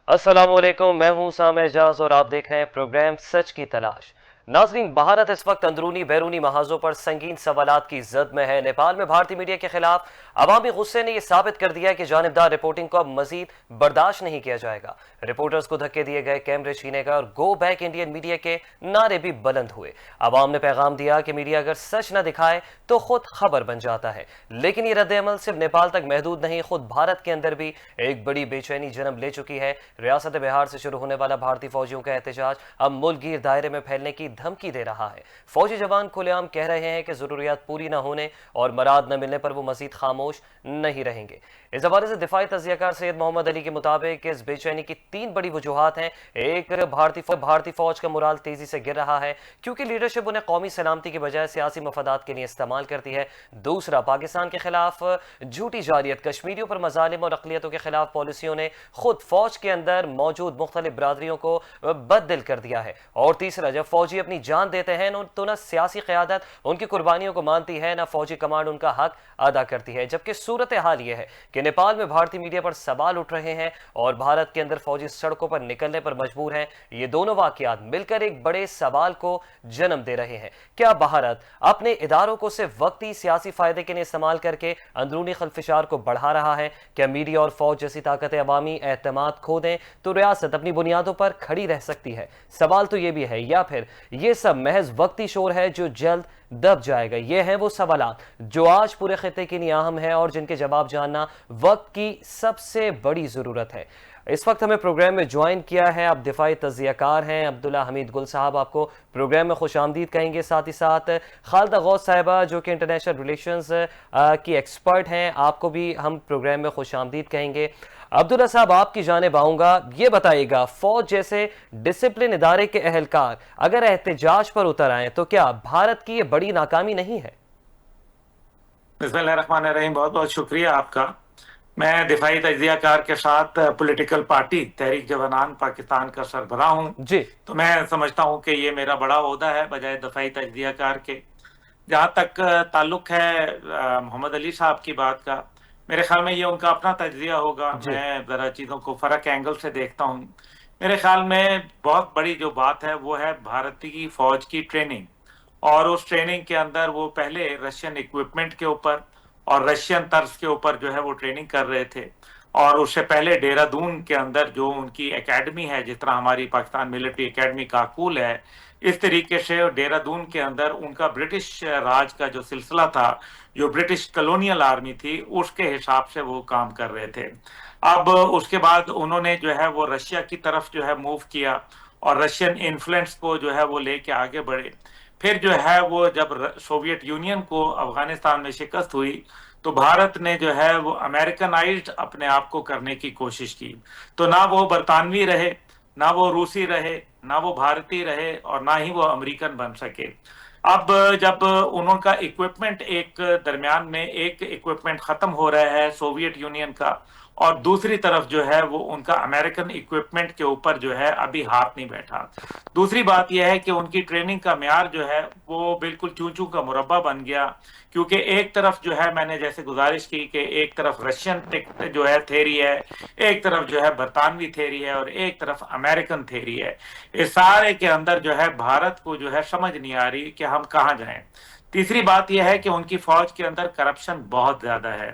अस्सलामुअलैकुम, मैं हूं साम एजाज और आप देख रहे हैं प्रोग्राम सच की तलाश। नाजरीन, भारत इस वक्त अंदरूनी बैरूनी महाजों पर संगीन सवालात की जद में है। नेपाल में भारतीय मीडिया के खिलाफ अवामी गुस्से ने यह साबित कर दिया कि जानिबदार रिपोर्टिंग को अब मजीद बर्दाश्त नहीं किया जाएगा। रिपोर्टर्स को धक्के दिए गए, कैमरे छीने गए और गो बैक इंडियन मीडिया के नारे भी बुलंद हुए। अवाम ने पैगाम दिया कि मीडिया अगर सच न दिखाए तो खुद खबर बन जाता है। लेकिन ये रद्द-ए-अमल सिर्फ नेपाल तक महदूद नहीं, खुद भारत के अंदर भी एक बड़ी बेचैनी जन्म ले चुकी है। रियासत बिहार से शुरू होने वाला भारतीय फौजियों का एहतजाज अब मुल्क गिर दायरे में फैलने की धमकी दे रहा है। फौजी जवान खुलेआम कह रहे हैं कि जरूरियात पूरी न होने और मराद न मिलने पर वो मजीद खामोश नहीं रहेंगे। इस हवाले से दिफाई तज्जियाकार सैयद मोहम्मद अली के मुताबिक इस बेचैनी की तीन बड़ी वजूहात हैं। एक, भारतीय फौज का मुराल तेजी से गिर रहा है क्योंकि लीडरशिप उन्हें कौमी सलामती की बजाय सियासी मफादात के लिए इस्तेमाल करती है। दूसरा, पाकिस्तान के खिलाफ झूठी जारियत, कश्मीरियों पर मजालिम और अकलियतों के खिलाफ पॉलिसियों ने खुद फौज के अंदर मौजूद मुख्तलिफ बरादरियों को बददिल कर दिया है। और तीसरा, जब फौजी अपनी जान देते हैं तो न सियासी क़यादत उनकी कुर्बानियों को मानती है, न फौजी कमांड उनका हक अदा करती है। जबकि सूरत हाल यह है कि नेपाल में भारतीय मीडिया पर सवाल उठ रहे हैं और भारत के अंदर फौजी सड़कों पर निकलने पर मजबूर हैं। ये दोनों वाकयात मिलकर एक बड़े सवाल को जन्म दे रहे हैं। क्या भारत अपने इदारों को सिर्फ वक्ती सियासी फायदे के लिए इस्तेमाल करके अंदरूनी खलफिशार को बढ़ा रहा है? क्या मीडिया और फौज जैसी ताकतें अवामी एतमाद खो दें तो रियासत अपनी बुनियादों पर खड़ी रह सकती है? सवाल तो यह भी है, या फिर यह सब महज वक्ती शोर है जो जल्द दब जाएगा? ये हैं वो सवालात जो आज पूरे खित्ते के लिए अहम है और जिनके जवाब जानना वक्त की सबसे बड़ी जरूरत है। इस वक्त हमें प्रोग्राम में ज्वाइन किया है, आप दिफाई तज्जियाकार हैं, अब्दुल्ला हमीद गुल साहब आपको प्रोग्राम में खुश आमदीद कहेंगे। साथ ही साथ खालिदा गौस साहिबा जो कि इंटरनेशनल रिलेशंस की एक्सपर्ट हैं, आपको भी हम प्रोग्राम में खुश आमदीद कहेंगे। अब्दुल्ला साहब, आपकी जानिब आऊंगा, ये बताइएगा, फौज जैसे डिसिप्लिन इदारे के अहलकार अगर एहतजाज पर उतर आए तो क्या भारत की ये बड़ी नाकामी नहीं है? बिस्मिल्लाहिर्रहमानिर्रहीम, बहुत बहुत शुक्रिया आपका। मैं दिफाई तज्जियाकार के साथ पॉलिटिकल पार्टी तहरीक जवानान पाकिस्तान का सरबराह हूँ। जी, तो मैं समझता हूँ कि ये मेरा बड़ा ओहदा है बजाय दिफाई तज्जियाकार के। जहाँ तक ताल्लुक है मोहम्मद अली साहब की बात का, मेरे ख्याल में ये उनका अपना तज्जिया होगा। जी, मैं ज़रा चीज़ों को फ़र्क एंगल से देखता हूँ। मेरे ख्याल में बहुत बड़ी जो बात है वो है भारतीय फौज की ट्रेनिंग। और उस ट्रेनिंग के अंदर वो पहले रशियन इक्विपमेंट के ऊपर और रशियन तर्ज के ऊपर जो है वो ट्रेनिंग कर रहे थे। और उससे पहले देहरादून के अंदर जो उनकी एकेडमी है, जिस तरह हमारी पाकिस्तान मिलिट्री एकेडमी काकूल है, इस तरीके से देहरादून के अंदर उनका ब्रिटिश राज का जो सिलसिला था, जो ब्रिटिश कॉलोनियल आर्मी थी, उसके हिसाब से वो काम कर रहे थे। अब उसके बाद उन्होंने जो है वो रशिया की तरफ जो है मूव किया और रशियन इन्फ्लुएंस को जो है वो लेके आगे बढ़े। फिर जो है वो जब सोवियत यूनियन को अफगानिस्तान में शिकस्त हुई तो भारत ने जो है वो अमेरिकनाइज्ड अपने आप को करने की कोशिश की। तो ना वो बरतानवी रहे, ना वो रूसी रहे, ना वो भारतीय रहे और ना ही वो अमेरिकन बन सके। अब जब उनका इक्विपमेंट एक दरमियान में एक इक्विपमेंट खत्म हो रहा है सोवियत यूनियन का और दूसरी तरफ जो है वो उनका अमेरिकन इक्विपमेंट के ऊपर जो है अभी हाथ नहीं बैठा। दूसरी बात यह है कि उनकी ट्रेनिंग का म्यार जो है वो बिल्कुल चूं चूं का मुरब्बा बन गया, क्योंकि एक तरफ जो है मैंने जैसे गुजारिश की कि एक तरफ रशियन जो है थेरी है, एक तरफ जो है बरतानवी थेरी है और एक तरफ अमेरिकन थेरी है। इस सारे के अंदर जो है भारत को जो है समझ नहीं आ रही कि हम कहाँ जाएं। तीसरी बात यह है कि उनकी फौज के अंदर करप्शन बहुत ज्यादा है।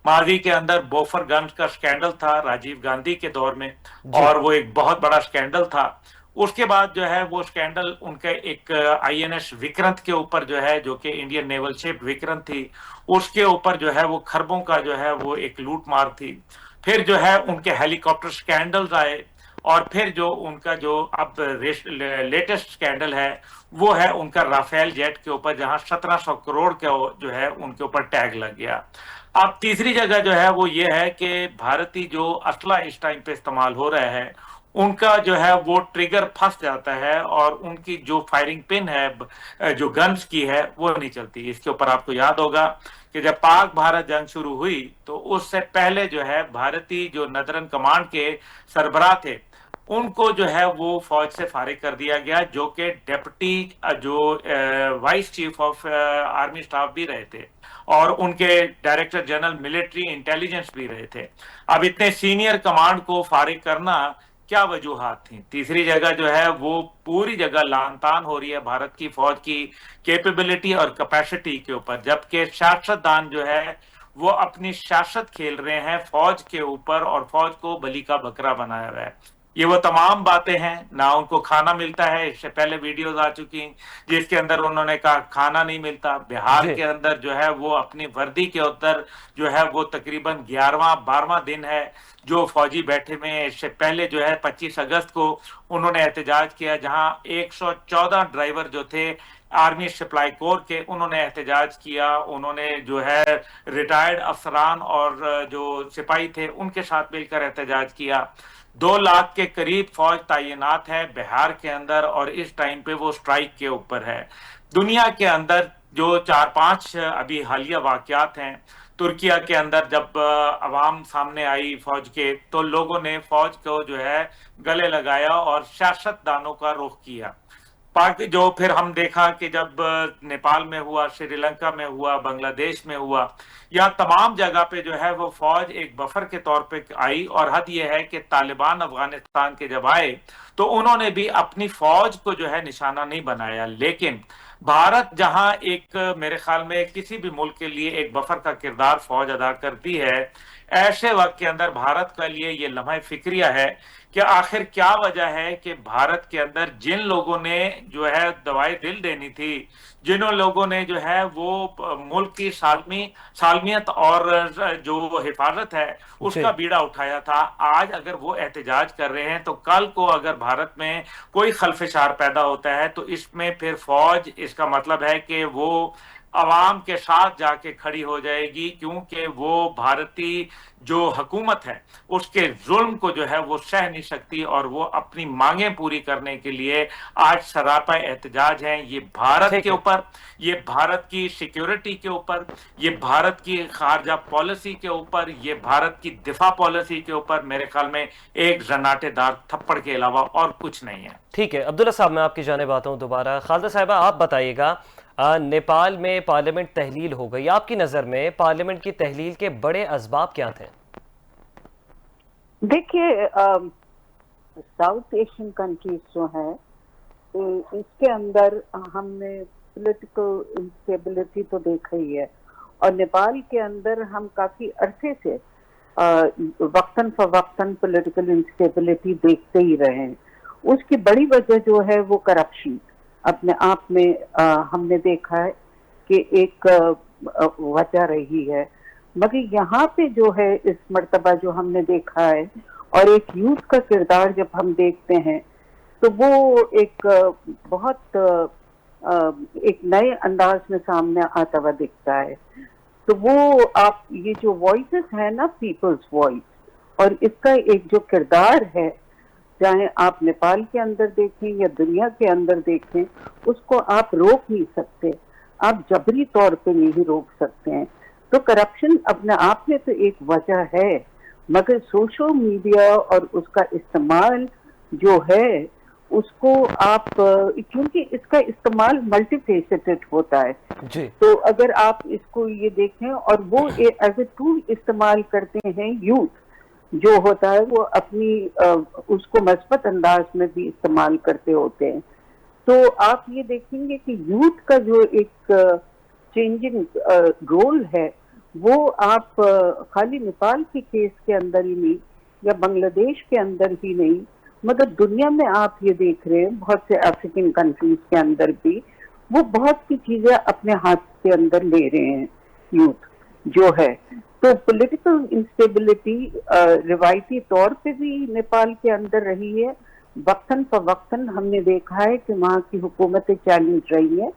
माजी के अंदर बोफर गन्स का स्कैंडल था राजीव गांधी के दौर में, जी, और वो एक बहुत बड़ा स्कैंडल था। उसके बाद जो है वो स्कैंडल उनके एक आईएनएस विक्रांत के ऊपर जो है, जो कि इंडियन नेवल शिप विक्रांत थी, उसके ऊपर जो है वो खरबों का जो है वो एक लूट मार थी। फिर जो है उनके हेलीकॉप्टर स्कैंडल्स आए और फिर जो उनका जो अब लेटेस्ट स्कैंडल है वो है उनका राफेल जेट के ऊपर, जहां 1700 करोड़ का जो है उनके ऊपर टैग लग गया। अब तीसरी जगह जो है वो ये है कि भारतीय जो असला इस टाइम पे इस्तेमाल हो रहा है, उनका जो है वो ट्रिगर फंस जाता है और उनकी जो फायरिंग पिन है जो गन्स की है वो नहीं चलती। इसके ऊपर आपको याद होगा कि जब पाक भारत जंग शुरू हुई तो उससे पहले जो है भारतीय जो नदरन कमांड के सरबराह थे, उनको जो है वो फौज से फारिग कर दिया गया, जो कि डेप्यूटी जो vice chief of army staff भी रहे थे और उनके डायरेक्टर जनरल मिलिट्री इंटेलिजेंस भी रहे थे। अब इतने सीनियर कमांड को फारिग करना क्या वजूहात थी। तीसरी जगह जो है वो पूरी जगह लानतान हो रही है भारत की फौज की कैपेबिलिटी और कैपेसिटी के ऊपर, जबकि सियासतदान जो है वो अपनी सियासत खेल रहे हैं फौज के ऊपर और फौज को बलि का बकरा बनाया हुआ है। ये वो तमाम बातें हैं, ना उनको खाना मिलता है, इससे पहले वीडियोस आ चुकी जिसके अंदर उन्होंने कहा खाना नहीं मिलता। बिहार जी। के अंदर जो है वो अपनी वर्दी के अंदर जो है वो तकरीबन 11वां 12वां दिन है जो फौजी बैठे हुए हैं। इससे पहले जो है 25 अगस्त को उन्होंने एहतजाज किया, जहां 114 ड्राइवर जो थे आर्मी सप्लाई कोर के, उन्होंने एहतजाज किया। उन्होंने जो है रिटायर्ड अफसरान और जो सिपाही थे उनके साथ मिलकर एहतजाज किया। 2 लाख के करीब फौज तैनात है बिहार के अंदर और इस टाइम पे वो स्ट्राइक के ऊपर है। दुनिया के अंदर जो 4-5 अभी हालिया वाकयात हैं, तुर्किया के अंदर जब अवाम सामने आई फौज के, तो लोगों ने फौज को जो है गले लगाया और सियासतदानों का रुख किया। पाक जो फिर हम देखा कि जब नेपाल में हुआ, श्रीलंका में हुआ, बांग्लादेश में हुआ, या तमाम जगह पे जो है वो फौज एक बफर के तौर पे आई। और हद ये है कि तालिबान अफगानिस्तान के जब आए तो उन्होंने भी अपनी फौज को जो है निशाना नहीं बनाया। लेकिन भारत जहां एक मेरे ख्याल में किसी भी मुल्क के लिए एक बफर का किरदार फौज अदा करती है, ऐसे वक्त के अंदर भारत के लिए ये लम्हा फिक्रिया है कि आखिर क्या वजह है कि भारत के अंदर जिन लोगों ने जो है दवाई दिल देनी थी, जिन लोगों ने जो है वो मुल्क की सालमियत और जो हिफाजत है उसका बीड़ा उठाया था, आज अगर वो एहतजाज कर रहे हैं तो कल को अगर भारत में कोई खलफशार पैदा होता है तो इसमें फिर फौज, इसका मतलब है कि वो अवाम के साथ जाके खड़ी हो जाएगी, क्योंकि वो भारतीय जो हुकूमत है उसके जुल्म को जो है वो सह नहीं सकती और वो अपनी मांगे पूरी करने के लिए आज सरापा एहतजाज हैं। ये भारत के ऊपर, ये भारत की सिक्योरिटी के ऊपर, ये भारत की खारजा पॉलिसी के ऊपर, ये भारत की दिफा पॉलिसी के ऊपर मेरे ख्याल में एक जनाटेदार थप्पड़ के अलावा और कुछ नहीं है। ठीक है अब्दुल्ला साहब, मैं आपकी जानिब आता हूं दोबारा। खालिदा साहिबा, आप बताइएगा, नेपाल में पार्लियामेंट तहलील हो गई, आपकी नज़र में पार्लियामेंट की तहलील के बड़े असबाब क्या थे? देखिए, साउथ एशियन कंट्रीज जो हैं इसके अंदर हमने पॉलिटिकल इंस्टेबिलिटी तो देखा ही है, और नेपाल के अंदर हम काफी अरसे से वक्तन फवक्तन पॉलिटिकल इंस्टेबिलिटी देखते ही रहे हैं। उसकी बड़ी वजह जो है वो करप्शन अपने आप में हमने देखा है कि एक वजह रही है। मगर यहाँ पे जो है इस मर्तबा जो हमने देखा है, और एक यूथ का किरदार जब हम देखते हैं तो वो एक बहुत एक नए अंदाज में सामने आता हुआ दिखता है। तो वो आप ये जो वॉइसेस है ना, पीपल्स वॉइस, और इसका एक जो किरदार है, चाहे आप नेपाल के अंदर देखें या दुनिया के अंदर देखें, उसको आप रोक नहीं सकते, आप जबरी तौर पे नहीं रोक सकते हैं। तो करप्शन अपने आप में तो एक वजह है, मगर सोशल मीडिया और उसका इस्तेमाल जो है उसको आप, क्योंकि इसका इस्तेमाल मल्टीफेसेटेड होता है जी। तो अगर आप इसको ये देखें, और वो एज ए टूल इस्तेमाल करते हैं, यूथ जो होता है वो अपनी उसको मस्बत अंदाज में भी इस्तेमाल करते होते हैं। तो आप ये देखेंगे कि यूथ का जो एक चेंजिंग रोल है वो आप खाली नेपाल के केस के अंदर ही नहीं या बांग्लादेश के अंदर ही नहीं, मगर दुनिया में आप ये देख रहे हैं बहुत से अफ्रीकन कंट्रीज के अंदर भी वो बहुत सी चीजें अपने हाथ के अंदर ले रहे हैं यूथ जो है। तो पॉलिटिकल इंस्टेबिलिटी रिवायती तौर पे भी नेपाल के अंदर रही है, वक्तन फवक्तन हमने देखा है कि वहाँ की हुकूमतें चैलेंज रही है।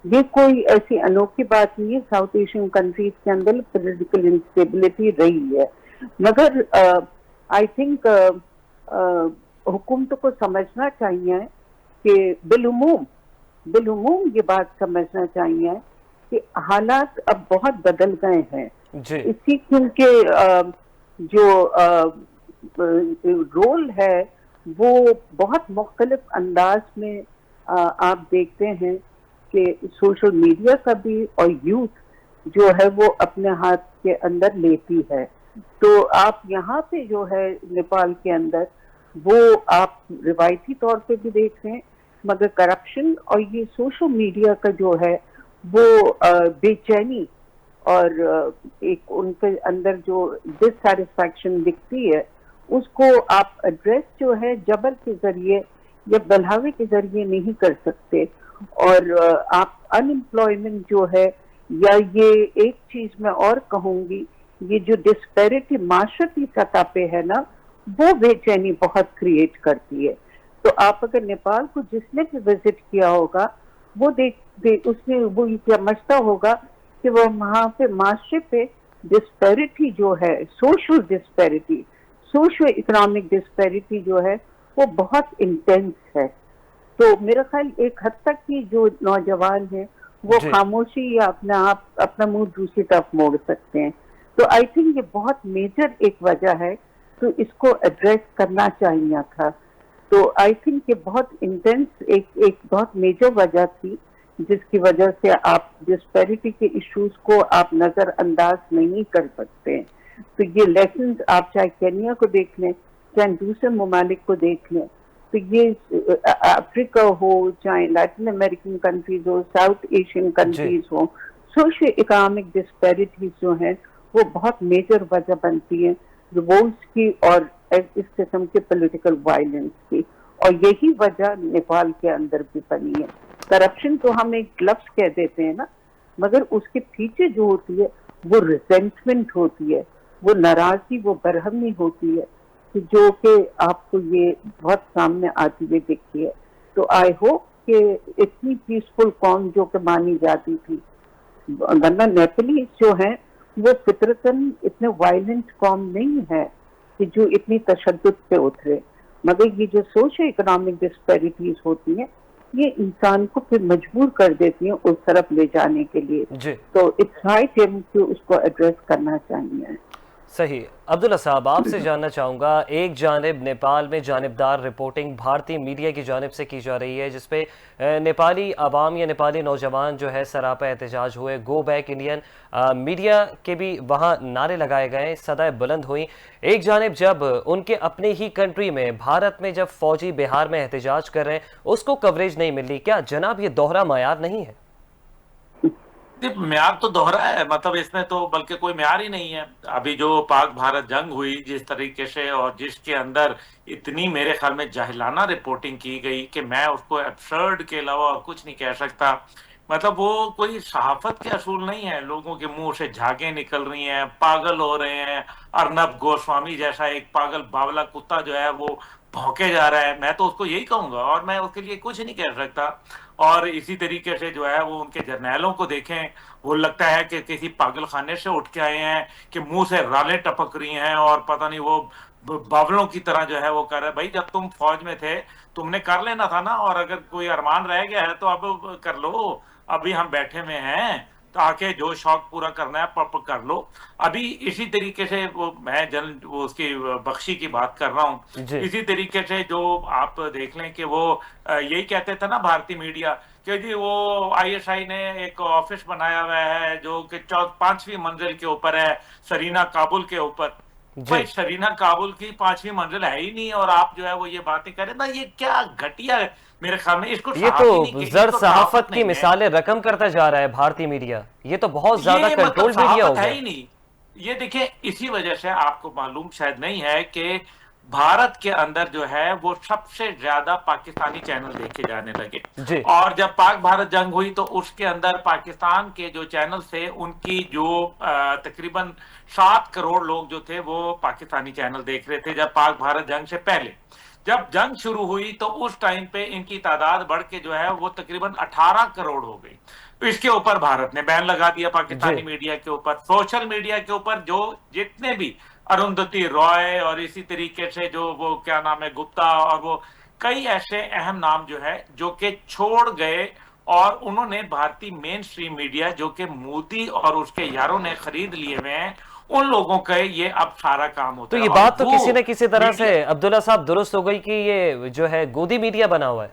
ये कोई ऐसी अनोखी बात नहीं है, साउथ एशियन कंट्रीज के अंदर पॉलिटिकल इंस्टेबिलिटी रही है। मगर आई थिंक हुकूमतों को समझना चाहिए कि बिलुमूम ये बात समझना चाहिए कि हालात अब बहुत बदल गए हैं इसी, क्योंकि जो रोल है वो बहुत मुख्तलिफ अंदाज में आप देखते हैं कि सोशल मीडिया का भी और यूथ जो है वो अपने हाथ के अंदर लेती है। तो आप यहाँ पे जो है नेपाल के अंदर वो आप रिवायती तौर पे भी देख रहे हैं, मगर करप्शन और ये सोशल मीडिया का जो है वो बेचैनी और एक उनके अंदर जो डिससैटिस्फैक्शन दिखती है, उसको आप एड्रेस जो है जबर के जरिए या बलहावे के जरिए नहीं कर सकते। और आप अनएम्प्लॉयमेंट जो है, या ये एक चीज मैं और कहूंगी, ये जो डिस्पैरिटी माशरती सतह पे है ना, वो बेचैनी बहुत क्रिएट करती है। तो आप अगर नेपाल को जिसने भी विजिट किया होगा, वो उसने वो ये समझता होगा कि वो वहां पे माशरे पे डिस्पैरिटी जो है, social disparity, socio economic disparity जो है, वो बहुत इंटेंस है। तो मेरा ख्याल एक हद तक की जो नौजवान है वो खामोशी या अपना मुंह दूसरी तरफ मोड़ सकते हैं। तो आई थिंक ये बहुत मेजर एक वजह है, तो इसको एड्रेस करना चाहिए था। तो आई थिंक ये बहुत इंटेंस एक बहुत मेजर वजह थी, जिसकी वजह से आप डिस्पैरिटी के इश्यूज को आप नजरअंदाज नहीं कर सकते। तो ये लेसन आप चाहे केनिया को देख लें, चाहे दूसरे ममालिक को देख लें, तो ये अफ्रीका हो, चाहे लैटिन अमेरिकन कंट्रीज हो, साउथ एशियन कंट्रीज हो, सोशो इकोनॉमिक डिस्पैरिटीज जो हैं वो बहुत मेजर वजह बनती है रिवोल्ट्स की और इस किस्म के पॉलिटिकल वायलेंस की। और यही वजह नेपाल के अंदर भी बनी है। करप्शन तो हम एक लफ्ज कह देते हैं ना, मगर उसके पीछे जो होती है वो रिजेंटमेंट होती है, वो नाराजगी, वो बरहमी होती है, कि जो कि आपको ये बहुत सामने आती हुई दिखती है। तो आई होप कि इतनी पीसफुल कौम जो कि मानी जाती थी, वरना नेपालीज जो है वो फितरतन इतने वायलेंट कौम नहीं है कि जो इतनी तशद्दुद पे उतरे, मगर ये जो सोशो इकोनॉमिक डिस्पैरिटीज होती हैं, ये इंसान को फिर मजबूर कर देती हैं उस तरफ ले जाने के लिए। तो इट्स हाई टाइम कि उसको एड्रेस करना चाहिए। सही। अब्दुल्ला साहब, आपसे जानना चाहूँगा, एक जानिब नेपाल में जानिबदार रिपोर्टिंग भारतीय मीडिया की जानिब से की जा रही है, जिसपे नेपाली आवाम या नेपाली नौजवान जो है सरापा एहतजाज हुए, गो बैक इंडियन, मीडिया के भी वहाँ नारे लगाए गए, सदाएं बुलंद हुई। एक जानिब जब उनके अपने ही कंट्री में, भारत में जब फौजी बिहार में एहतजाज कर रहे हैं, उसको कवरेज नहीं मिल रही, क्या जनाब ये दोहरा मायार नहीं है? म्यार तो दोहरा है, मतलब इसमें तो बल्कि कोई म्यार ही नहीं है। अभी जो पाक भारत जंग हुई जिस तरीके से, और जिसके अंदर इतनी मेरे ख्याल में जाहिलाना रिपोर्टिंग की गई कि मैं उसको एब्सर्ड के अलावा और कुछ नहीं कह सकता। मतलब वो कोई सहाफत के असूल नहीं है। लोगों के मुंह से झागे निकल रही हैं, पागल हो रहे हैं। अर्नब गोस्वामी जैसा एक पागल बावला कुत्ता जो है वो भौंके जा रहा है। मैं तो उसको यही कहूंगा, और मैं उसके लिए कुछ नहीं कह सकता। और इसी तरीके से जो है वो उनके जर्नैलों को देखें, वो लगता है कि किसी पागल खाने से उठ के आए हैं, कि मुंह से रालें टपक रही हैं और पता नहीं वो बावलों की तरह जो है वो कर रहे हैं। भाई जब तुम फौज में थे तुमने कर लेना था ना, और अगर कोई अरमान रह गया है तो अब कर लो। अभी हम बैठे हुए हैं, तो आके जो शौक पूरा करना है कर लो। अभी इसी तरीके से मैं वो उसकी बख्शी की बात कर रहा हूँ। इसी तरीके से जो आप देख लें कि वो यही कहते थे ना भारतीय मीडिया, कि जी वो आईएसआई ने एक ऑफिस बनाया हुआ है जो कि 5वीं मंजिल के ऊपर है, सरीना काबुल के ऊपर। भाई सरीना काबुल की 5वीं मंजिल है ही नहीं, और आप जो है वो ये बातें करें ना, ये क्या घटिया है मेरे ख्याल में। इसको ये तो जर सहाफत की मिसालें रकम करता जा रहा है भारतीय मीडिया। ये तो बहुत ज्यादा कंट्रोल मीडिया हो गया है ही नहीं। ये देखिए, इसी वजह से आपको मालूम शायद नहीं है कि भारत के अंदर जो है वो सबसे ज्यादा पाकिस्तानी चैनल देखे जाने लगे। और जब पाक भारत जंग हुई तो उसके अंदर पाकिस्तान के जो चैनल थे उनकी जो तकरीबन 7 करोड़ लोग जो थे वो पाकिस्तानी चैनल देख रहे थे, जब पाक भारत जंग से पहले। जब जंग शुरू हुई तो उस टाइम पे इनकी तादाद बढ़ के जो है वो तकरीबन 18 करोड़ हो गई। इसके ऊपर भारत ने बैन लगा दिया पाकिस्तानी मीडिया के ऊपर, सोशल मीडिया के ऊपर। जो जितने भी अरुंधति रॉय और इसी तरीके से जो वो क्या नाम है गुप्ता, और वो कई ऐसे अहम नाम जो है जो कि छोड़ गए, और उन्होंने भारतीय मेन स्ट्रीम मीडिया जो कि मोदी और उसके यारों ने खरीद लिए हुए हैं, उन लोगों का ये अब सारा काम होता है। तो ये बात तो किसी न किसी तरह से अब्दुल्ला साहब दुरुस्त हो गई कि ये जो है गोदी मीडिया बना हुआ है।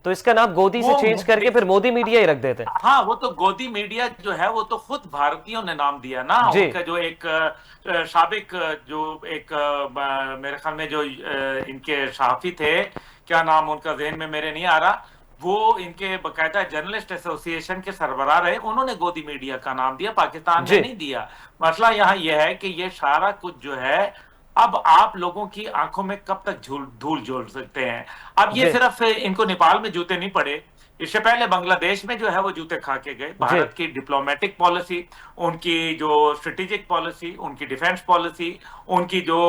तो इसका नाम गोदी से चेंज करके फिर मोदी मीडिया ही रख देते हैं। हाँ, वो तो गोदी मीडिया जो है वो तो खुद भारतीयों ने नाम दिया ना। उनका जो एक साबिक जो एक मेरे ख्याल में जो इनके सहाफी थे, क्या नाम उनका ज़हन में मेरे नहीं आ रहा, वो इनके बकायदा जर्नलिस्ट एसोसिएशन के सरबराह रहे, उन्होंने गोदी मीडिया का नाम दिया, पाकिस्तान ने नहीं दिया। मसला यहाँ यह है कि ये सारा कुछ जो है अब आप लोगों की आंखों में कब तक धूल झोल सकते हैं। अब ये सिर्फ इनको नेपाल में जूते नहीं पड़े, इससे पहले बांग्लादेश में जो है वो जूते खा के गए। भारत की डिप्लोमेटिक पॉलिसी, उनकी जो स्ट्रेटेजिक पॉलिसी, उनकी डिफेंस पॉलिसी, उनकी जो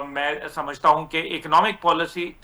मैं समझता हूं कि इकोनॉमिक पॉलिसी,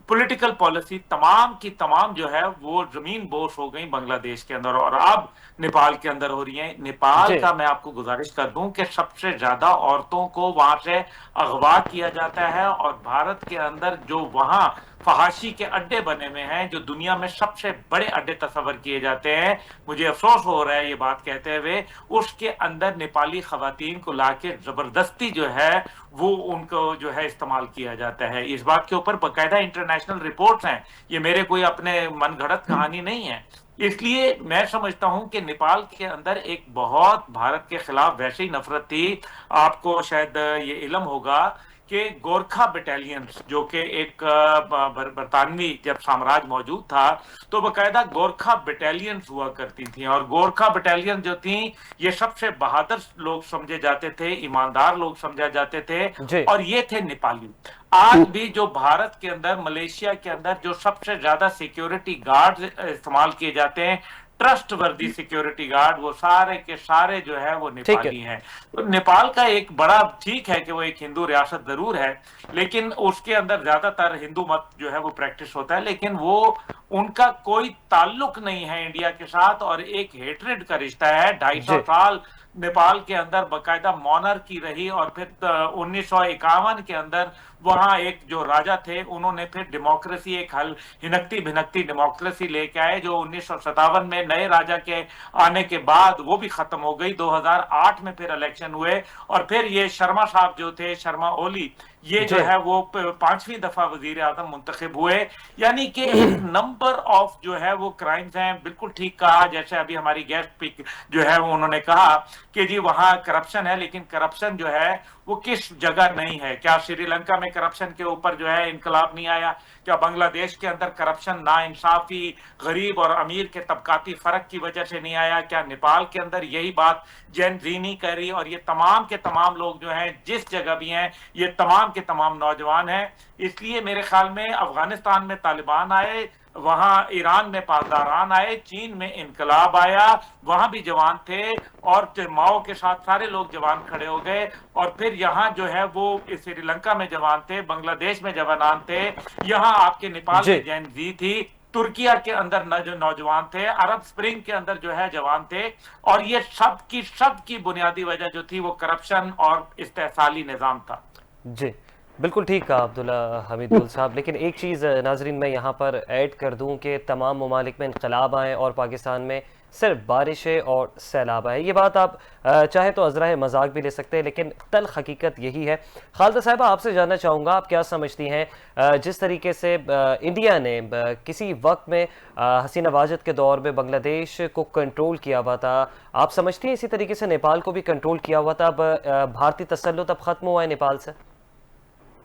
पॉलिटिकल पॉलिसी, तमाम की तमाम जो है वो जमीन बोस हो गई बांग्लादेश के अंदर और अब नेपाल के अंदर हो रही है। नेपाल का मैं आपको गुजारिश कर दूं कि सबसे ज्यादा औरतों को वहां से अगवा किया जाता है और भारत के अंदर जो वहां फहाशी के अड्डे बने हुए हैं, जो दुनिया में सबसे बड़े अड्डे तस्वर किए जाते हैं, मुझे अफसोस हो रहा है ये बात कहते हुए, उसके अंदर नेपाली खवातीन को लाके जबरदस्ती जो है वो उनको जो है इस्तेमाल किया जाता है। इस बात के ऊपर बाकायदा इंटरनेशनल रिपोर्ट्स हैं, ये मेरे कोई अपने मनगढ़ंत कहानी नहीं है। इसलिए मैं समझता हूं कि नेपाल के अंदर एक बहुत भारत के खिलाफ वैसे ही नफरत थी। आपको शायद ये इल्म होगा कि गोरखा बटालियंस, जो कि एक बरतानवी जब साम्राज्य मौजूद था तो बकायदा गोरखा बटालियंस हुआ करती थी और गोरखा बटालियन जो थी ये सबसे बहादुर लोग समझे जाते थे, ईमानदार लोग समझे जाते थे और ये थे नेपाली। आज भी जो भारत के अंदर, मलेशिया के अंदर जो सबसे ज्यादा सिक्योरिटी गार्ड इस्तेमाल किए जाते हैं, ट्रस्ट वर्दी सिक्योरिटी गार्ड, वो सारे के सारे जो है वो नेपाली हैं। तो नेपाल का एक बड़ा, ठीक है कि वो एक हिंदू रियासत जरूर है, लेकिन उसके अंदर ज्यादातर हिंदू मत जो है वो प्रैक्टिस होता है, लेकिन वो उनका कोई ताल्लुक नहीं है इंडिया के साथ और एक हेट्रेड का रिश्ता है। 250 साल नेपाल के अंदर बकायदा मॉनर्की रही और फिर 1951 के अंदर वहां एक जो राजा थे उन्होंने फिर डेमोक्रेसी, एक हल हिनकती भिनकती डेमोक्रेसी लेके आए, जो 1957 में नए राजा के आने के बाद वो भी खत्म हो गई। 2008 में फिर इलेक्शन हुए और फिर ये शर्मा साहब जो थे, शर्मा ओली, ये जो है वो 5वीं दफा वजीर आजम मुंतखब हुए। यानी कि एक नंबर ऑफ जो है वो क्राइम्स हैं। बिल्कुल ठीक कहा, जैसे अभी हमारी गेस्ट जो है वो उन्होंने कहा कि जी वहां करप्शन है, लेकिन करप्शन जो है वो किस जगह नहीं है। क्या श्रीलंका में करप्शन के ऊपर जो है इनकलाब नहीं आया? क्या बांग्लादेश के अंदर करप्शन, नाइंसाफी, गरीब और अमीर के तबकाती फर्क की वजह से नहीं आया? क्या नेपाल के अंदर यही बात जेन जी नहीं कर रही? और ये तमाम के तमाम लोग जो हैं जिस जगह भी हैं, ये तमाम के तमाम नौजवान हैं। इसलिए मेरे ख्याल में अफगानिस्तान में तालिबान आए, वहां ईरान में पासदारान आए, चीन में इनकलाब आया, वहां भी जवान थे और माओ के साथ सारे लोग जवान खड़े हो गए। और फिर यहाँ जो है वो श्रीलंका में जवान थे, बांग्लादेश में जवान थे, यहाँ आपके नेपाल में जेन जी थी, तुर्किया के अंदर जो नौजवान थे, अरब स्प्रिंग के अंदर जो है जवान थे। और ये सब की बुनियादी वजह जो थी वो करप्शन और इस्तेहसाली निजाम था। जी बिल्कुल ठीक कहा अब्दुल्ला हमीदुल साहब। लेकिन एक चीज़ नाजरीन मैं यहाँ पर ऐड कर दूँ कि तमाम ममालिक में इनकलाब आए और पाकिस्तान में सिर्फ बारिशें और सैलाब आए। ये बात आप चाहे तो अज़रा मजाक भी ले सकते हैं, लेकिन तल्ख हकीकत यही है। खालिदा साहिबा, आपसे जानना चाहूँगा, आप क्या समझती हैं जिस तरीके से इंडिया ने किसी वक्त में हसीना वाजिद के दौर में बांग्लादेश को कंट्रोल किया हुआ था, आप समझती हैं इसी तरीके से नेपाल को भी कंट्रोल किया हुआ था? अब भारतीय तसल्लुत अब ख़त्म हुआ है नेपाल से?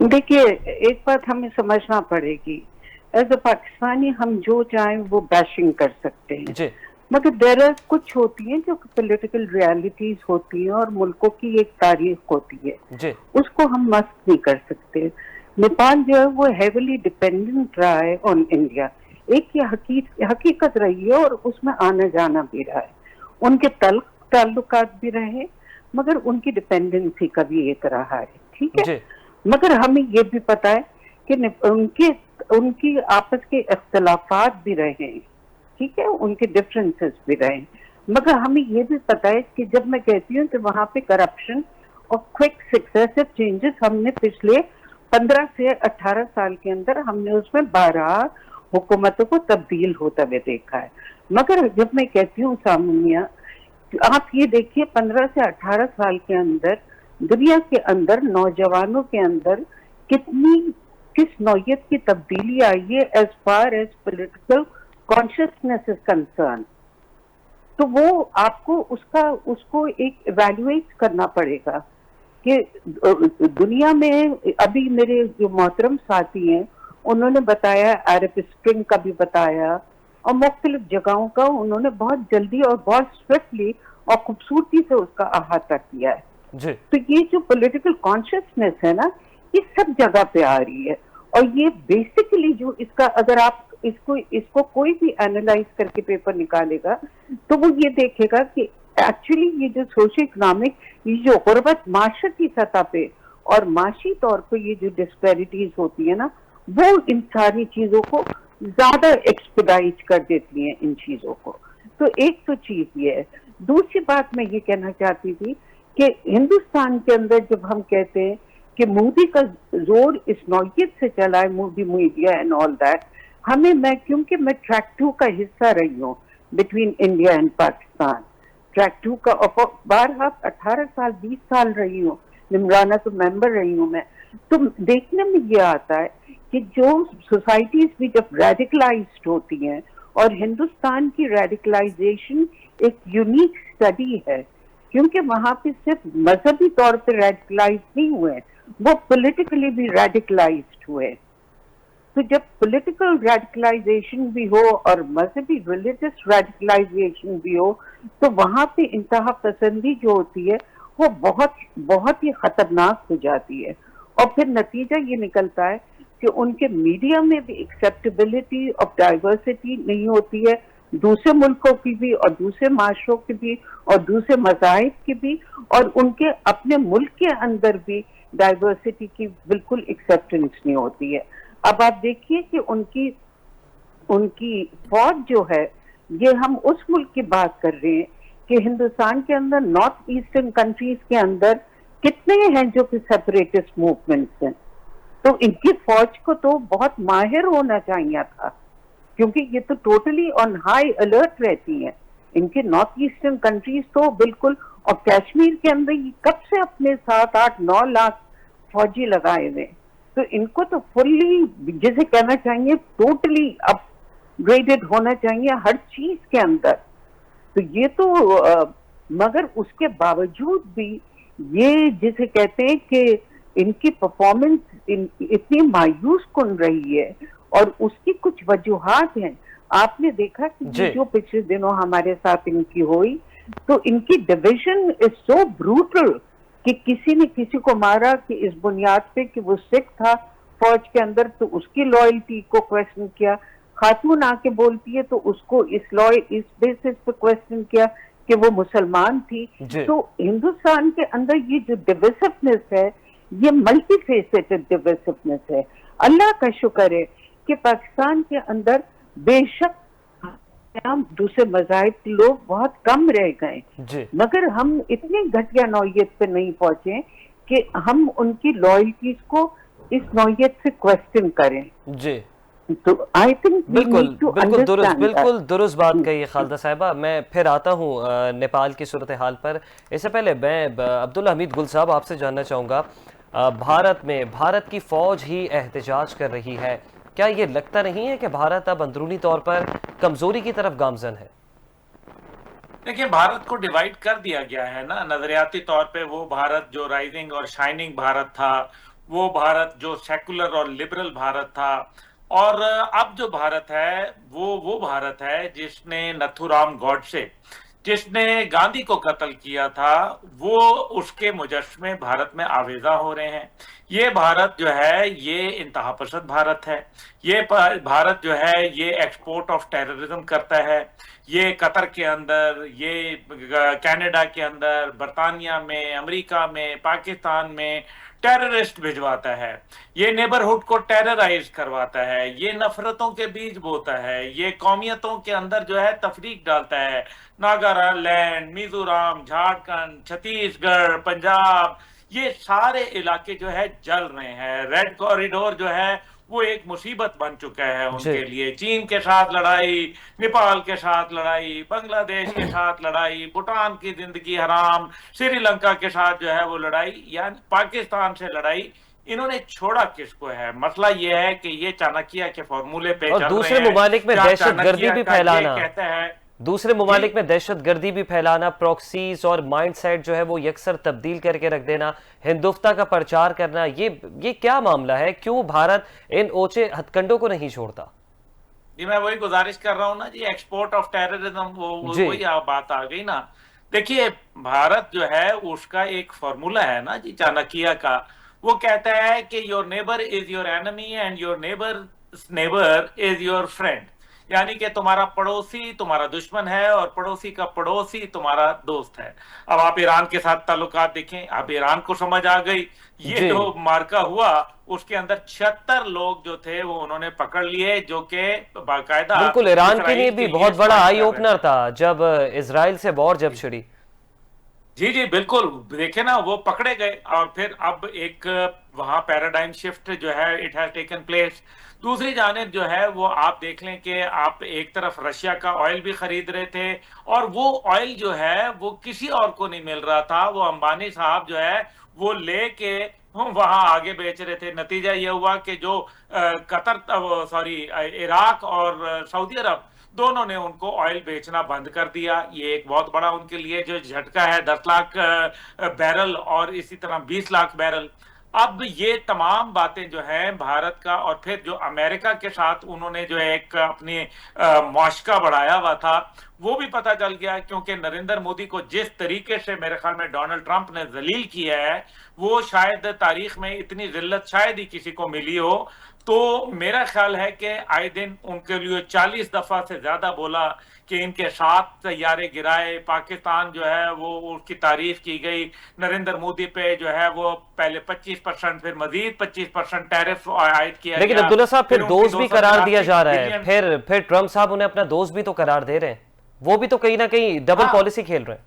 देखिए, एक बात हमें समझना पड़ेगी, एज अ पाकिस्तानी हम जो चाहें वो बैशिंग कर सकते हैं जी। मगर देर कुछ होती हैं जो पॉलिटिकल रियलिटीज होती हैं और मुल्कों की एक तारीख होती है जी। उसको हम मस्त नहीं कर सकते। नेपाल जो है वो हेविली डिपेंडेंट रहा है ऑन इंडिया, एक ये हकीकत रही है और उसमें आना जाना भी रहा है। उनके ताल्लुकात भी रहे मगर उनकी डिपेंडेंसी का भी एक रहा है, ठीक है। मगर हमें ये भी पता है कि उनकी आपस के इख्तलाफात भी रहे, ठीक है, उनके डिफरेंसेस भी रहे। मगर हमें ये भी पता है कि जब मैं कहती हूँ कि वहां पे करप्शन और क्विक सक्सेसिव चेंजेस हमने पिछले 15 से 18 साल के अंदर हमने उसमें 12 हुकूमतों को तब्दील होता हुए देखा है। मगर जब मैं कहती हूँ सामुनिया, आप ये देखिए 15 से 18 साल के अंदर दुनिया के अंदर नौजवानों के अंदर कितनी किस नौयत की तब्दीली आई है as far as political consciousness is concern. तो वो आपको उसको एक इवैल्यूएट करना पड़ेगा कि दुनिया में अभी मेरे जो मोहतरम साथी हैं उन्होंने बताया, अरब स्प्रिंग का भी बताया और मुख्तलिफ जगहों का उन्होंने बहुत जल्दी और बहुत स्विफ्टली और खूबसूरती से उसका अहाता किया है। जी तो ये जो पॉलिटिकल कॉन्शियसनेस है ना, ये सब जगह पे आ रही है। और ये बेसिकली जो इसका, अगर आप इसको कोई भी एनालाइज करके पेपर निकालेगा तो वो ये देखेगा कि एक्चुअली ये जो सोशो इकोनॉमिक, ये जो गुर्बत माशरती सतह पे और माशी तौर पे ये जो डिस्पैरिटीज होती है ना, वो इन सारी चीजों को ज्यादा एक्सपेडाइट कर देती हैं इन चीजों को। तो एक तो चीज ये है। दूसरी बात मैं ये कहना चाहती थी कि हिंदुस्तान के अंदर जब हम कहते हैं कि मोदी का जोर इस नौयत से चला है, Modi media and all that, क्योंकि मैं ट्रैक 2 का हिस्सा रही हूँ between India and Pakistan, track 2 का, और 18 साल 20 साल रही हूँ, निमराना तो मेंबर रही हूँ मैं। तो देखने में ये आता है कि जो सोसाइटीज भी जब रेडिकलाइज्ड होती हैं, और हिंदुस्तान की रेडिकलाइजेशन एक यूनिक स्टडी है क्योंकि वहां पे सिर्फ मजहबी तौर पे रेडिकलाइज नहीं हुए, वो पॉलिटिकली भी रेडिकलाइज्ड हुए। तो जब पॉलिटिकल रेडिकलाइजेशन भी हो और मजहबी रिलीजियस रेडिकलाइजेशन भी हो, तो वहां पे इंतहा पसंदी जो होती है वो बहुत बहुत ही खतरनाक हो जाती है। और फिर नतीजा ये निकलता है कि उनके मीडिया में भी एक्सेप्टेबिलिटी ऑफ डाइवर्सिटी नहीं होती है, दूसरे मुल्कों की भी और दूसरे माशरों की भी और दूसरे मज़ाहिब की भी, और उनके अपने मुल्क के अंदर भी डाइवर्सिटी की बिल्कुल एक्सेप्टेंस नहीं होती है। अब आप देखिए कि उनकी फौज जो है, ये हम उस मुल्क की बात कर रहे हैं कि हिंदुस्तान के अंदर नॉर्थ ईस्टर्न कंट्रीज के अंदर कितने हैं जो कि सेपरेटिस्ट मूवमेंट्स हैं। तो इनकी फौज को तो बहुत माहिर होना चाहिए था क्योंकि ये तो टोटली ऑन हाई अलर्ट रहती हैं। इनके नॉर्थ ईस्टर्न कंट्रीज तो बिल्कुल, और कश्मीर के अंदर ये कब से अपने 7, 8, 9 लाख फौजी लगाए हुए, तो इनको तो फुल्ली, जिसे कहना चाहिए टोटली अपग्रेडेड होना चाहिए हर चीज के अंदर। तो ये तो मगर उसके बावजूद भी ये जिसे कहते हैं कि इनकी परफॉर्मेंस इतनी मायूस कुन रही है, और उसकी कुछ वजूहात हैं। आपने देखा कि जो पिछले दिनों हमारे साथ इनकी हुई, तो इनकी डिवीजन इज सो ब्रूटल कि किसी ने किसी को मारा कि इस बुनियाद पे कि वो सिख था फौज के अंदर, तो उसकी लॉयल्टी को क्वेश्चन किया। खातून आके बोलती है तो उसको इस बेसिस पे क्वेश्चन किया कि वो मुसलमान थी। तो हिंदुस्तान के अंदर ये जो डिविसिवनेस है, ये मल्टी फेसेटेड डिविसिवनेस है। अल्लाह का शुक्र है कि पाकिस्तान के अंदर बेशक दूसरे मज़ाहिब के लोग बहुत कम रह गए, मगर हम इतनी घटिया नौयत पे नहीं पहुंचे कि हम उनकी लॉयल्टीज को इस नौयत से क्वेश्चन करें। जी, तो आई थिंक बिल्कुल दुरुस्त बात कही खालिदा साहिबा। मैं फिर आता हूँ नेपाल की सूरत हाल पर। इससे पहले मैं अब्दुल हमीद गुल साहब आपसे जानना चाहूँगा, भारत की फौज ही एहतजाज कर रही है, क्या ये लगता नहीं है कि भारत अब अंदरूनी तौर पर कमजोरी की तरफ गामजन है? देखिए, भारत को डिवाइड कर दिया गया है ना नजरियाती तौर पे। वो भारत जो राइजिंग और शाइनिंग भारत था, वो भारत जो सेकुलर और लिबरल भारत था, और अब जो भारत है वो भारत है जिसने नथुराम गॉडसे, जिसने गांधी को कत्ल किया था, वो उसके मुजस्मे भारत में आवेजा हो रहे हैं। ये भारत जो है ये इंतहा पसंद भारत है। ये भारत जो है ये एक्सपोर्ट ऑफ टेररिज्म करता है। ये कतर के अंदर, ये कनाडा के अंदर, बरतानिया में, अमेरिका में, पाकिस्तान में टेररिस्ट भिजवाता है। ये नेबरहुड को टेरराइज करवाता है। ये नफरतों के बीज बोता है। ये कौमियतों के अंदर जो है तफरीक डालता है। नागालैंड, मिजोरम, झारखंड, छत्तीसगढ़, पंजाब, ये सारे इलाके जो है जल रहे हैं। रेड कॉरिडोर जो है वो एक मुसीबत बन चुका है उनके लिए। चीन के साथ लड़ाई, नेपाल के साथ लड़ाई, बांग्लादेश के साथ लड़ाई, भूटान की जिंदगी हराम, श्रीलंका के साथ जो है वो लड़ाई, यानी पाकिस्तान से लड़ाई, इन्होंने छोड़ा किसको है? मसला ये है कि ये चाणक्य के फॉर्मूले पे और चल दूसरे रहे हैं। ममालिक में क्या दहशतगर्दी चाणक्य भी का ये फैलाना, कहता है दूसरे जी ममालिक में दहशतगर्दी भी फैलाना, प्रॉक्सीज और माइंडसेट जो है वो यकसर तब्दील करके रख देना, हिंदुत्व का प्रचार करना, ये क्या मामला है? क्यों भारत इन ओछे हथकंडों को नहीं छोड़ता? जी, मैं वही गुजारिश कर रहा हूँ ना जी, एक्सपोर्ट ऑफ टेररिज्म, जी वही बात आ गई ना। देखिए, भारत जो है उसका एक फॉर्मूला है ना जी चाणक्य का। वो कहता है कि your neighbour is your enemy and your neighbour neighbour is your friend. यानी कि तुम्हारा पड़ोसी तुम्हारा दुश्मन है और पड़ोसी का पड़ोसी तुम्हारा दोस्त है। अब आप ईरान के साथ ताल्लुकात देखें, अब ईरान को समझ आ गई। ये जी, जो मार्का हुआ उसके अंदर 76 लोग जो थे वो उन्होंने पकड़ लिए, जो कि बाकायदा बिल्कुल ईरान के लिए इसराइल भी के लिए बहुत बड़ा स्पाई आई कर रहे ओपनर थे। था जब इसराइल से वॉर जब छिड़ी। जी जी बिल्कुल। देखे ना, वो पकड़े गए और फिर अब एक वहां पैराडाइम शिफ्ट जो है इट हैज टेकन प्लेस। दूसरी जानिब जो है वो आप देख लें कि आप एक तरफ रशिया का ऑयल भी खरीद रहे थे और वो ऑयल जो है वो किसी और को नहीं मिल रहा था, वो अंबानी साहब जो है वो लेके वहां आगे बेच रहे थे। नतीजा ये हुआ कि जो कतर, सॉरी, इराक और सऊदी अरब, दोनों ने उनको ऑयल बेचना बंद कर दिया। ये एक बहुत बड़ा उनके लिए जो झटका है, 10 लाख बैरल और इसी तरह 20 लाख बैरल। अब ये तमाम बातें जो हैं भारत का, और फिर जो अमेरिका के साथ उन्होंने जो एक अपनी मुआशका बढ़ाया हुआ था, वो भी पता चल गया। क्योंकि नरेंद्र मोदी को जिस तरीके से मेरे ख्याल में डोनाल्ड ट्रंप ने जलील किया है, वो शायद तारीख में इतनी जिल्लत शायद ही किसी को मिली हो। तो मेरा ख्याल है कि आए दिन उनके लिए 40 दफा से ज्यादा बोला कि इनके 7 तैयारे गिराए, पाकिस्तान जो है वो उसकी तारीफ की गई। नरेंद्र मोदी पे जो है वो पहले 25%, फिर मजीद 25% टैरिफ आयद किया लेकिन गया। अब्दुल्ला साहब, फिर फिर उनकी दोस्त भी करार दिया 283 जा रहा है, बिलियन। फिर ट्रम्प साहब उन्हें अपना दोस्त भी तो करार दे रहे हैं। वो भी तो कहीं ना कहीं डबल हाँ, पॉलिसी खेल रहे हैं।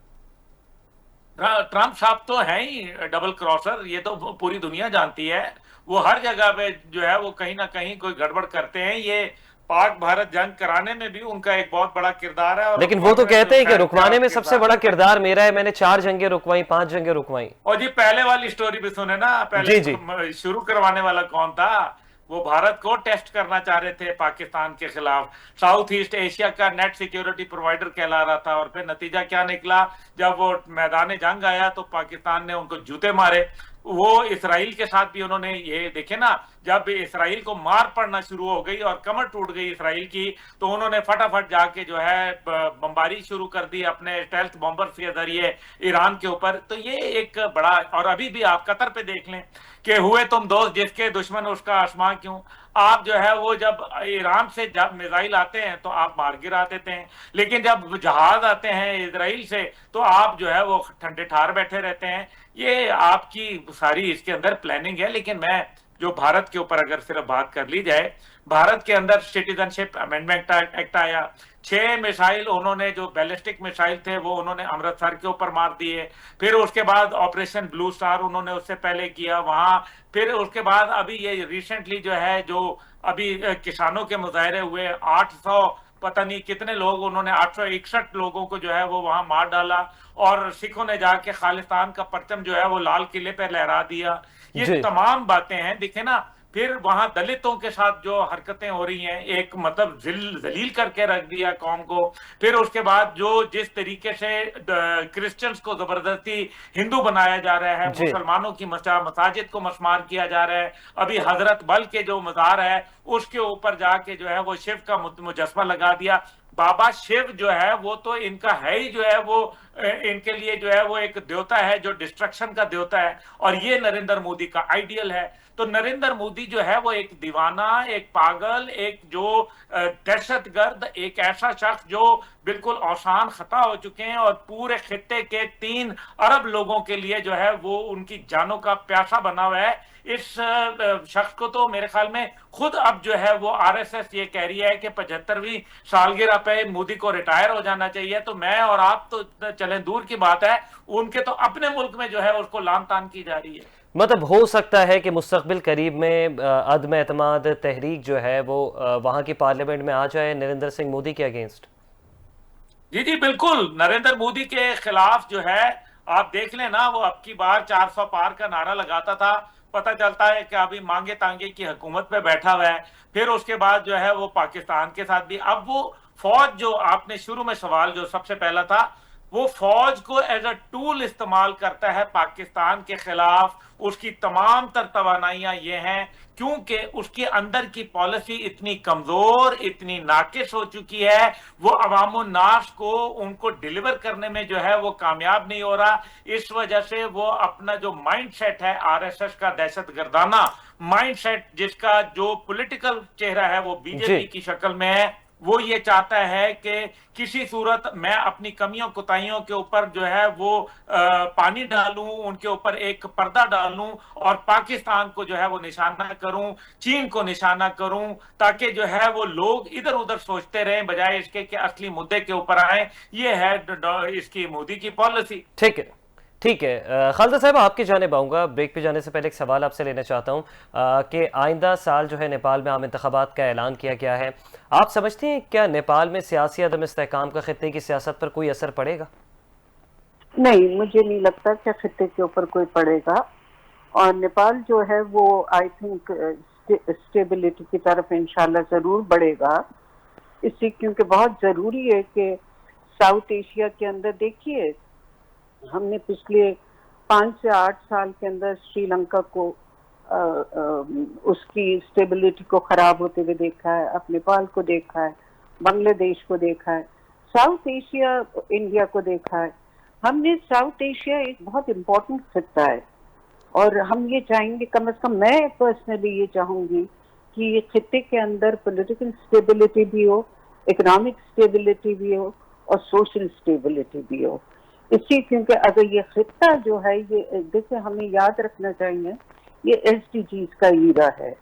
ट्रंप साहब तो हैं ही डबल क्रॉसर, ये तो पूरी दुनिया जानती है। वो हर जगह पे जो है वो कहीं ना कहीं कोई गड़बड़ करते हैं। ये पाक भारत जंग कराने में भी उनका एक बहुत बड़ा किरदार है, और लेकिन वो रुकवाने तो में कहते तो हैं कि शायद रुकवाने क्या में सबसे किरदार बड़ा है। किरदार मेरा है, मैंने 4 जंगें रुकवाई, 5 जंगें रुकवाई। और जी पहले वाली स्टोरी भी सुने ना, जी जी पहले शुरू करवाने वाला कौन था? वो भारत को टेस्ट करना चाह रहे थे पाकिस्तान के खिलाफ। साउथ ईस्ट एशिया का नेट सिक्योरिटी प्रोवाइडर कहला रहा था, और फिर नतीजा क्या निकला? जब वो मैदान जंग आया तो पाकिस्तान ने उनको जूते मारे। वो इसराइल के साथ भी उन्होंने, ये देखे ना, जब इसराइल को मार पड़ना शुरू हो गई और कमर टूट गई इसराइल की, तो उन्होंने फटाफट जाके जो है बमबारी शुरू कर दी अपने स्टेल्थ बॉम्बर्स के जरिए ईरान के ऊपर। तो ये एक बड़ा, और अभी भी आप कतर पे देख लें कि हुए तुम दोस्त जिसके दुश्मन उसका आसमां क्यों। आप जो है वो जब ईरान से जब मिसाइल आते हैं तो आप मार गिरा देते हैं, लेकिन जब जहाज आते हैं इसराइल से तो आप जो है वो ठंडे ठार बैठे रहते हैं। ये आपकी सारी इसके अंदर प्लानिंग है। लेकिन मैं जो भारत के ऊपर अगर सिर्फ बात कर ली जाए, भारत के अंदर सिटीजनशिप अमेंडमेंट एक्ट आया। 6 मिसाइल उन्होंने, जो बैलिस्टिक मिसाइल थे, वो उन्होंने अमृतसर के ऊपर मार दिए। फिर उसके बाद ऑपरेशन ब्लू स्टार उन्होंने उससे पहले किया वहां। फिर उसके बाद अभी ये रिसेंटली जो है, जो अभी किसानों के मुजाहरे हुए, 800 पता नहीं कितने लोग, उन्होंने 861 लोगों को जो है वो वहां मार डाला। और सिखों ने जाके खालिस्तान का परचम जो है वो लाल किले पे लहरा दिया। ये जी। तमाम बातें हैं, दिखे ना। फिर वहां दलितों के साथ जो हरकतें हो रही हैं, एक मतलब जलील करके रख दिया कौम को। फिर उसके बाद जो जिस तरीके से क्रिश्चियंस को जबरदस्ती हिंदू बनाया जा रहा है, जी मुसलमानों की मसाजिद को मस्मार किया जा रहा है। अभी हजरत बल के जो मजार है उसके ऊपर जाके जो है वो शिव का मुजस्मा लगा दिया। बाबा शिव जो है वो तो इनका है ही, जो है वो इनके लिए जो है वो एक देवता है जो डिस्ट्रक्शन का देवता है, और ये नरेंद्र मोदी का आइडियल है। तो नरेंद्र मोदी जो है वो एक दीवाना, एक पागल, एक जो दहशतगर्द, एक ऐसा शख्स जो बिल्कुल औसान खता हो चुके हैं, और पूरे खित्ते के 3 अरब लोगों के लिए जो है वो उनकी जानों का प्यासा बना हुआ है। इस शख्स को तो मेरे ख्याल में खुद अब जो है वो आरएसएस ये कह रही है कि 75वीं सालगिरह पे मोदी को रिटायर हो जाना चाहिए। तो मैं और आप तो चलें दूर की बात है, उनके तो अपने मुल्क में जो है उसको लान तान की जा रही है। मतलब हो सकता है कि मुस्तकबिल करीब में अदम एतमाद तहरीक जो है वो वहां की पार्लियामेंट में आ जाए नरेंद्र सिंह मोदी के अगेंस्ट। जी जी बिल्कुल, नरेंद्र मोदी के खिलाफ जो है, आप देख लें ना, वो अब की बार 400 पार का नारा लगाता था, पता चलता है कि अभी मांगे तांगे की हुकूमत पे बैठा हुआ है। फिर उसके बाद जो है वो पाकिस्तान के साथ भी, अब वो फौज, जो आपने शुरू में सवाल जो सबसे पहला था, वो फौज को एज अ टूल इस्तेमाल करता है पाकिस्तान के खिलाफ। उसकी तमाम तर तवानाइयां ये हैं क्योंकि उसके अंदर की पॉलिसी इतनी कमजोर, इतनी नाकिस हो चुकी है, वो अवाम नास को उनको डिलीवर करने में जो है वो कामयाब नहीं हो रहा। इस वजह से वो अपना जो माइंड सेट है आरएसएस का दहशत गर्दाना माइंड सेट, जिसका जो पॉलिटिकल चेहरा है वो बीजेपी की शक्ल में है, वो ये चाहता है कि किसी सूरत मैं अपनी कमियों कोताहियों के ऊपर जो है वो पानी डालूं, उनके ऊपर एक पर्दा डालूं और पाकिस्तान को जो है वो निशाना करूं, चीन को निशाना करूं, ताकि जो है वो लोग इधर उधर सोचते रहें बजाय इसके कि असली मुद्दे के ऊपर आए। ये है इसकी मोदी की पॉलिसी। ठीक है, ठीक है। खालिदा साहब, आपकी जानिब आऊँगा। ब्रेक पे जाने से पहले एक सवाल आपसे लेना चाहता हूँ कि आइंदा साल जो है नेपाल में आम इंतखाबात का ऐलान किया गया है। आप समझते हैं क्या नेपाल में सियासी अदम इस्तेहकाम का खित्ते की सियासत पर कोई असर पड़ेगा? नहीं, मुझे नहीं लगता कि खित्ते के ऊपर कोई पड़ेगा। और नेपाल जो है वो आई थिंक स्टेबिलिटी की तरफ इंशाल्लाह जरूर बढ़ेगा। इसी क्योंकि बहुत जरूरी है कि साउथ एशिया के अंदर, देखिए हमने पिछले 5 से 8 साल के अंदर श्रीलंका को उसकी स्टेबिलिटी को खराब होते हुए देखा है, अब नेपाल को देखा है, बांग्लादेश को देखा है, साउथ एशिया इंडिया को देखा है। हमने साउथ एशिया एक बहुत इम्पोर्टेंट खित्ता है और हम ये चाहेंगे, कम से कम मैं पर्सनली ये चाहूंगी कि ये खित्ते के अंदर पॉलिटिकल स्टेबिलिटी भी हो, इकोनॉमिक स्टेबिलिटी भी हो और सोशल स्टेबिलिटी भी हो। इसलिए क्योंकि अगर ये खित्ता जो है, ये देखिए हमें याद रखना चाहिए ये SDGs का ईरा है।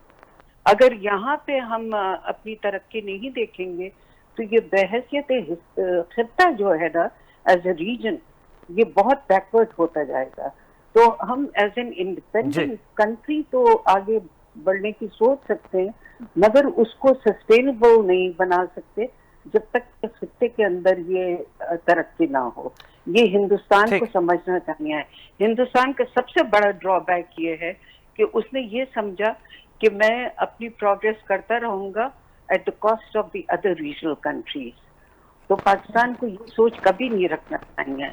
अगर यहाँ पे हम अपनी तरक्की नहीं देखेंगे तो ये बहैसियत खित्ता जो है ना, एज ए रीजन, ये बहुत बैकवर्ड होता जाएगा। तो हम एज एन इंडिपेंडेंट कंट्री तो आगे बढ़ने की सोच सकते हैं, मगर उसको सस्टेनेबल नहीं बना सकते जब तक खित्ते के अंदर ये तरक्की ना हो। ये हिंदुस्तान को समझना चाहिए। हिंदुस्तान का सबसे बड़ा ड्रॉबैक ये है कि उसने ये समझा कि मैं अपनी प्रोग्रेस करता रहूंगा at the cost of the other regional countries. तो पाकिस्तान को ये सोच कभी नहीं रखना चाहिए।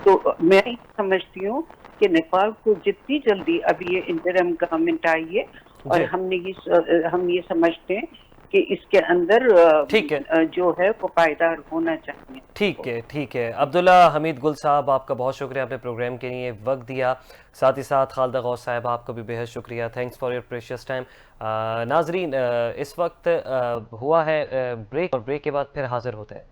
तो मैं समझती हूँ कि नेपाल को जितनी जल्दी अभी ये इंटरिम गवर्नमेंट आई है और हम ये समझते हैं कि इसके अंदर जो है वो पायदार होना चाहिए। ठीक है, ठीक है। अब्दुल्ला हमीद गुल साहब, आपका बहुत शुक्रिया, आपने प्रोग्राम के लिए वक्त दिया। साथ ही साथ खालिदा गौस साहब, आपका भी बेहद शुक्रिया। Thanks for your precious time. नाजरीन, इस वक्त हुआ है ब्रेक और ब्रेक के बाद फिर हाजिर होते हैं।